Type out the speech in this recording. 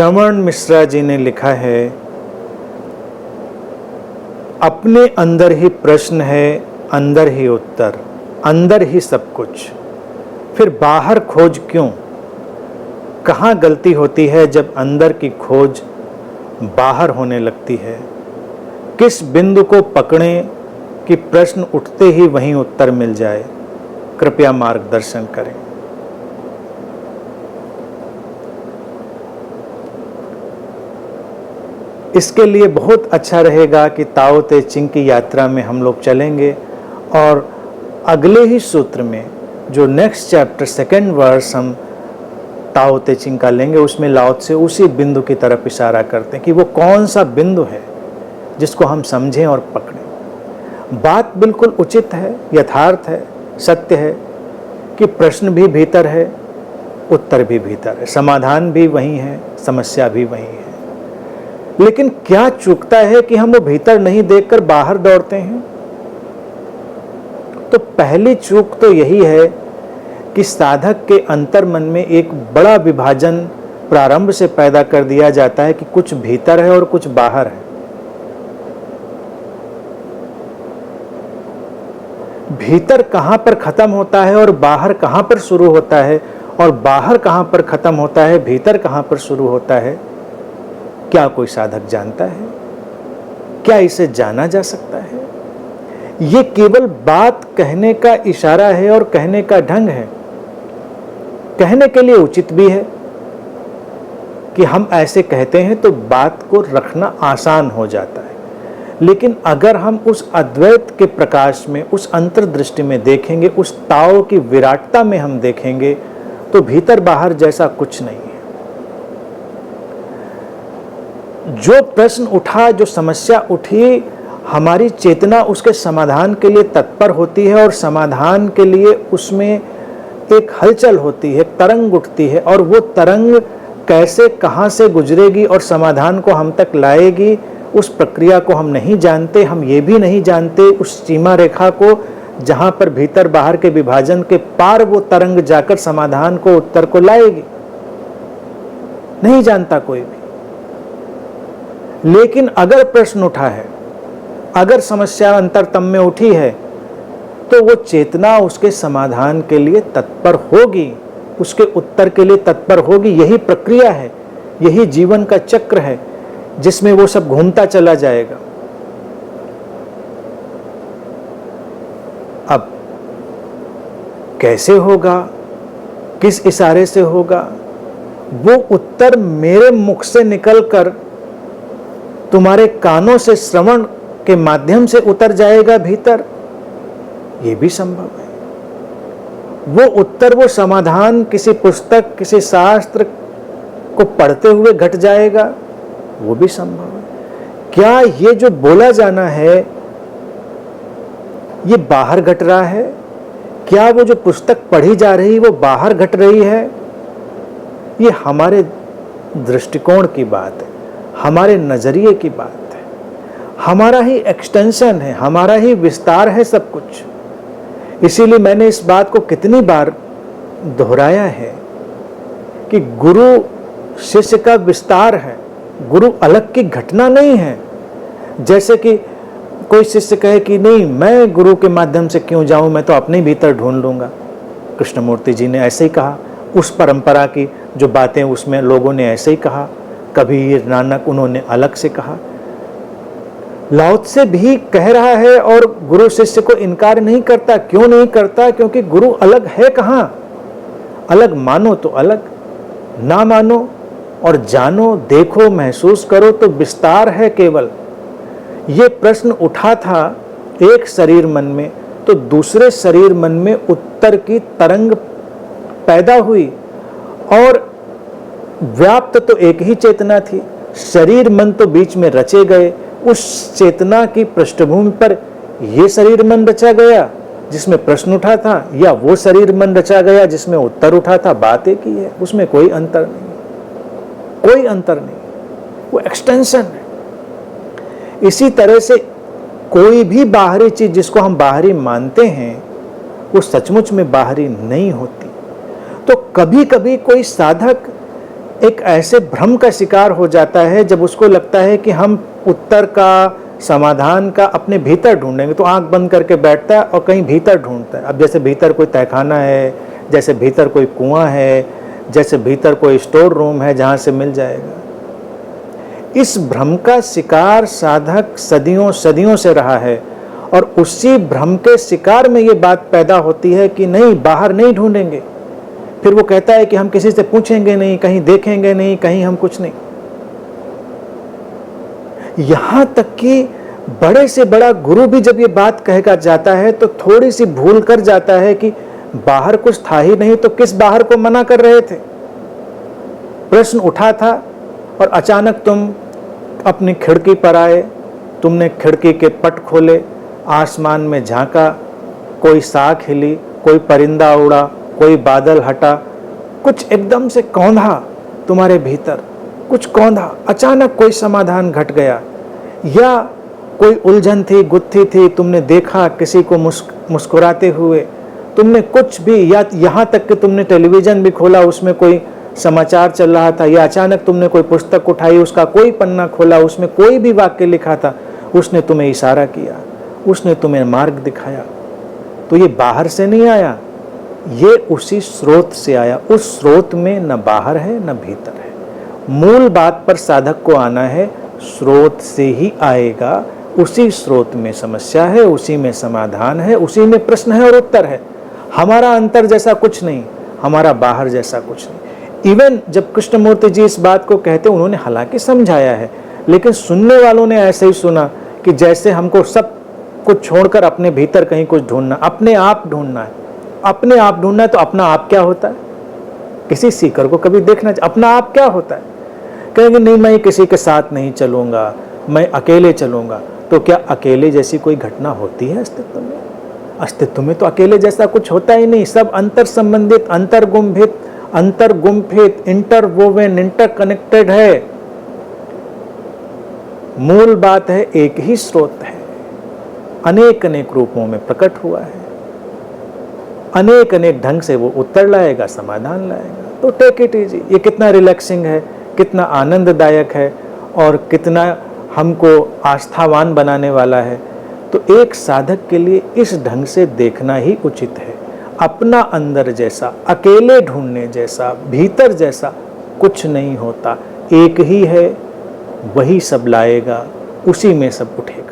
श्रवण मिश्रा जी ने लिखा है, अपने अंदर ही प्रश्न है, अंदर ही उत्तर, अंदर ही सब कुछ, फिर बाहर खोज क्यों? कहाँ गलती होती है जब अंदर की खोज बाहर होने लगती है? किस बिंदु को पकड़ें कि प्रश्न उठते ही वहीं उत्तर मिल जाए? कृपया मार्गदर्शन करें। इसके लिए बहुत अच्छा रहेगा कि ताओ ते चिंग की यात्रा में हम लोग चलेंगे और अगले ही सूत्र में जो नेक्स्ट चैप्टर 2nd वर्स हम ताओ ते चिंग का लेंगे, उसमें लाओ त्से उसी बिंदु की तरफ इशारा करते हैं कि वो कौन सा बिंदु है जिसको हम समझें और पकड़ें। बात बिल्कुल उचित है, यथार्थ है, सत्य है कि प्रश्न भी भीतर है, उत्तर भी भीतर है, समाधान भी वही है, समस्या भी वही है। लेकिन क्या चूकता है कि हम वो भीतर नहीं देखकर बाहर दौड़ते हैं? तो पहली चूक तो यही है कि साधक के अंतर मन में एक बड़ा विभाजन प्रारंभ से पैदा कर दिया जाता है कि कुछ भीतर है और कुछ बाहर है। भीतर कहां पर खत्म होता है और बाहर कहां पर शुरू होता है, और बाहर कहां पर खत्म होता है, भीतर कहां पर शुरू होता है, क्या कोई साधक जानता है? क्या इसे जाना जा सकता है? ये केवल बात कहने का इशारा है और कहने का ढंग है। कहने के लिए उचित भी है कि हम ऐसे कहते हैं तो बात को रखना आसान हो जाता है। लेकिन अगर हम उस अद्वैत के प्रकाश में, उस अंतर्दृष्टि में देखेंगे, उस ताओ की विराटता में हम देखेंगे, तो भीतर बाहर जैसा कुछ नहीं है। जो प्रश्न उठा, जो समस्या उठी, हमारी चेतना उसके समाधान के लिए तत्पर होती है और समाधान के लिए उसमें एक हलचल होती है, तरंग उठती है, और वो तरंग कैसे, कहाँ से गुजरेगी और समाधान को हम तक लाएगी, उस प्रक्रिया को हम नहीं जानते। हम ये भी नहीं जानते उस सीमा रेखा को जहाँ पर भीतर बाहर के विभाजन के पार वो तरंग जाकर समाधान को, उत्तर को लाएगी। नहीं जानता कोई भी। लेकिन अगर प्रश्न उठा है, अगर समस्या अंतरतम में उठी है, तो वो चेतना उसके समाधान के लिए तत्पर होगी, उसके उत्तर के लिए तत्पर होगी। यही प्रक्रिया है, यही जीवन का चक्र है जिसमें वो सब घूमता चला जाएगा। अब कैसे होगा, किस इशारे से होगा, वो उत्तर मेरे मुख से निकलकर तुम्हारे कानों से श्रवण के माध्यम से उतर जाएगा भीतर, ये भी संभव है। वो उत्तर, वो समाधान किसी पुस्तक, किसी शास्त्र को पढ़ते हुए घट जाएगा, वो भी संभव है। क्या ये जो बोला जाना है ये बाहर घट रहा है? क्या वो जो पुस्तक पढ़ी जा रही वो बाहर घट रही है? ये हमारे दृष्टिकोण की बात है, हमारे नजरिए की बात है, हमारा ही एक्सटेंशन है, हमारा ही विस्तार है सब कुछ। इसीलिए मैंने इस बात को कितनी बार दोहराया है कि गुरु शिष्य का विस्तार है, गुरु अलग की घटना नहीं है। जैसे कि कोई शिष्य कहे कि नहीं, मैं गुरु के माध्यम से क्यों जाऊं, मैं तो अपने भीतर ढूंढ लूंगा। कृष्णमूर्ति जी ने ऐसे ही कहा, उस परंपरा की जो बातें उसमें लोगों ने ऐसे ही कहा। कबीर, नानक, उन्होंने अलग से कहा। लाओ त्से भी कह रहा है और गुरु शिष्य को इनकार नहीं करता। क्यों नहीं करता? क्योंकि गुरु अलग है कहाँ? अलग मानो तो अलग, ना मानो और जानो, देखो, महसूस करो तो विस्तार है केवल। ये प्रश्न उठा था एक शरीर मन में, तो दूसरे शरीर मन में उत्तर की तरंग पैदा हुई, और व्याप्त तो एक ही चेतना थी, शरीर मन तो बीच में रचे गए। उस चेतना की पृष्ठभूमि पर ये शरीर मन रचा गया जिसमें प्रश्न उठा था, या वो शरीर मन रचा गया जिसमें उत्तर उठा था। बात एक ही है, उसमें कोई अंतर नहीं, कोई अंतर नहीं, वो एक्सटेंशन है। इसी तरह से कोई भी बाहरी चीज जिसको हम बाहरी मानते हैं वो सचमुच में बाहरी नहीं होती। तो कभी कभी कोई साधक एक ऐसे भ्रम का शिकार हो जाता है जब उसको लगता है कि हम उत्तर का, समाधान का अपने भीतर ढूंढेंगे, तो आंख बंद करके बैठता है और कहीं भीतर ढूंढता है। अब जैसे भीतर कोई तहखाना है, जैसे भीतर कोई कुआं है, जैसे भीतर कोई स्टोर रूम है जहां से मिल जाएगा। इस भ्रम का शिकार साधक सदियों सदियों से रहा है और उसी भ्रम के शिकार में ये बात पैदा होती है कि नहीं, बाहर नहीं ढूंढेंगे। फिर वो कहता है कि हम किसी से पूछेंगे नहीं, कहीं देखेंगे नहीं, कहीं हम कुछ नहीं। यहां तक कि बड़े से बड़ा गुरु भी जब ये बात कहकर जाता है तो थोड़ी सी भूल कर जाता है कि बाहर कुछ था ही नहीं तो किस बाहर को मना कर रहे थे। प्रश्न उठा था और अचानक तुम अपनी खिड़की पर आए, तुमने खिड़की के पट खोले, आसमान में झांका, कोई शाख हिली, कोई परिंदा उड़ा, कोई बादल हटा, कुछ एकदम से कौंधा तुम्हारे भीतर, कुछ कौंधा, अचानक कोई समाधान घट गया, या कोई उलझन थी, गुत्थी थी, तुमने देखा किसी को मुस्कुराते हुए, तुमने कुछ भी, या यहाँ तक कि तुमने टेलीविजन भी खोला, उसमें कोई समाचार चल रहा था, या अचानक तुमने कोई पुस्तक उठाई, उसका कोई पन्ना खोला, उसमें कोई भी वाक्य लिखा था, उसने तुम्हें इशारा किया, उसने तुम्हें मार्ग दिखाया। तो ये बाहर से नहीं आया, ये उसी स्रोत से आया। उस स्रोत में न बाहर है न भीतर है। मूल बात पर साधक को आना है, स्रोत से ही आएगा, उसी स्रोत में समस्या है, उसी में समाधान है, उसी में प्रश्न है और उत्तर है। हमारा अंतर जैसा कुछ नहीं, हमारा बाहर जैसा कुछ नहीं। इवन जब कृष्णमूर्ति जी इस बात को कहते, उन्होंने हालांकि समझाया है, लेकिन सुनने वालों ने ऐसे ही सुना कि जैसे हमको सब कुछ छोड़कर अपने भीतर कहीं कुछ ढूंढना, अपने आप ढूंढना है। अपने आप ढूंढना है तो अपना आप क्या होता है? किसी सीकर को कभी देखना चाहिए, अपना आप क्या होता है? कहेंगे नहीं, मैं किसी के साथ नहीं चलूंगा, मैं अकेले चलूंगा। तो क्या अकेले जैसी कोई घटना होती है अस्तित्व में? अस्तित्व में तो अकेले जैसा कुछ होता ही नहीं। सब अंतर संबंधित, अंतर्गुम्फित, इंटरवोवेन, इंटरकनेक्टेड है। मूल बात है, एक ही स्रोत है, अनेक अनेक रूपों में प्रकट हुआ है, अनेक अनेक ढंग से वो उत्तर लाएगा, समाधान लाएगा। तो टेक इट इजी। ये कितना रिलैक्सिंग है, कितना आनंददायक है और कितना हमको आस्थावान बनाने वाला है। तो एक साधक के लिए इस ढंग से देखना ही उचित है। अपना अंदर जैसा, अकेले ढूंढने जैसा, भीतर जैसा कुछ नहीं होता। एक ही है, वही सब लाएगा, उसी में सब उठेगा।